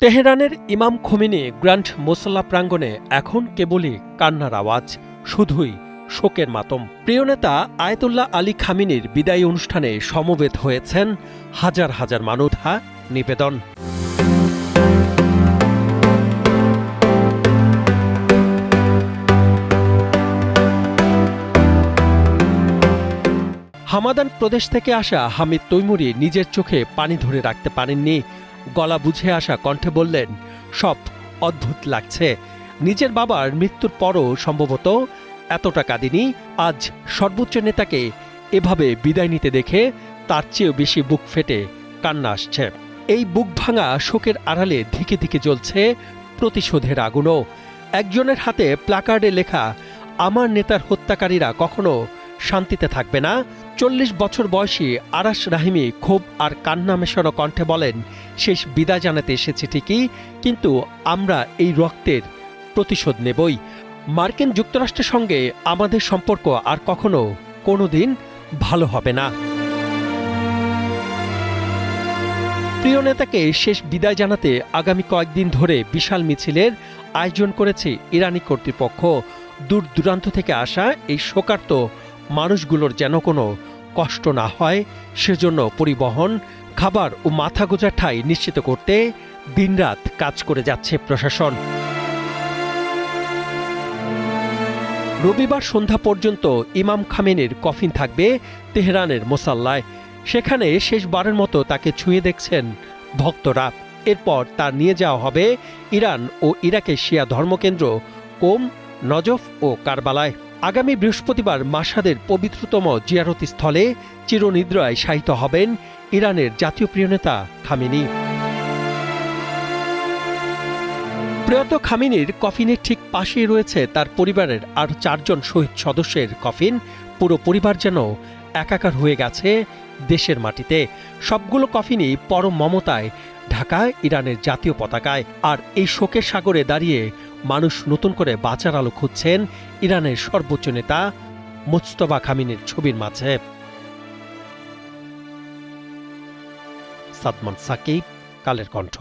তেহরানের ইমাম Khomeini grand মোসাল্লা প্রাঙ্গণে এখন কেবলই কান্নার আওয়াজ, শুধুই শোকের মাতম। প্রিয় নেতা আয়াতুল্লাহ আলী খামেনির বিদায়ী অনুষ্ঠানে সমবেত হয়েছেন হাজার হাজার মানুষ। নিবেদন হামাদান প্রদেশ থেকে আসা হামিদ তৈমুরি নিজের চোখে পানি ধরে রাখতে পারেননি। গলা বুঝে আসা কণ্ঠে বললেন, সব অদ্ভুত লাগছে। নিজের বাবার মৃত্যুর পরও সম্ভবত এতটা কাঁদিনি। আজ সর্বোচ্চ নেতাকে এভাবে বিদায় নিতে দেখে তার চেয়েও বেশি বুক ফেটে কান্না আসছে। এই বুক ভাঙা শোকের আড়ালে ধিকে ধিকে জ্বলছে প্রতিশোধের আগুনও। একজনের হাতে প্ল্যাকার্ডে লেখা, আমার নেতার হত্যাকারীরা কখনো শান্তিতে থাকবে না। ৪০ বছর বয়সী আরাশ রাহিমি ক্ষোভ আর কান্না মেশানো কণ্ঠে বলেন, শেষ বিদায় জানাতে এসেছি ঠিকই, কিন্তু আমরা এই রক্তের প্রতিশোধ নেবই। মার্কিন যুক্তরাষ্ট্রের সঙ্গে আমাদের সম্পর্ক আর কখনো কোনোদিন ভালো হবে না। প্রিয় নেতাকে শেষ বিদায় জানাতে আগামী কয়েকদিন ধরে বিশাল মিছিলের আয়োজন করেছে ইরানি কর্তৃপক্ষ। দূর দূরান্ত থেকে আসা এই শোকার্ত মানুষগুলোর যেন কোনো কষ্ট না হয়, সেজন্য পরিবহন, খাবার ও মাথা গোঁজার ঠাঁই নিশ্চিত করতে দিনরাত কাজ করে যাচ্ছে প্রশাসন। রবিবার সন্ধ্যা পর্যন্ত ইমাম খামেনির কফিন থাকবে তেহরানের মোসাল্লায়। সেখানে শেষবারের মতো তাকে ছুঁয়ে দেখছেন ভক্তরা। এরপর তার নিয়ে যাওয়া হবে ইরান ও ইরাকের শিয়া ধর্মকেন্দ্র কোম, নজফ ও কারবালায়। আগামী বৃহস্পতিবার মাশহাদের পবিত্রতম জিয়ারতি স্থলে চিরনিদ্রায় শায়িত হবেন ইরানের জাতীয় প্রিয় নেতা খামেনি। প্রয়াত খামেনির কফিনের ঠিক পাশেই রয়েছে তার পরিবারের আরও ৪ জন শহীদ সদস্যের কফিন। পুরো পরিবার যেন একাকার হয়ে গেছে দেশের মাটিতে। সবগুলো কফিনই পরম মমতায় ঢাকা ইরানের জাতীয় পতাকায়। আর এই শোকের সাগরে দাঁড়িয়ে মানুষ নতুন করে বাঁচার আলো খুঁজছেন ইরানের সর্বোচ্চ নেতা মুজতবা খামেনির ছবির মাঝে। সাদমান সাকিব, কালের কণ্ঠ।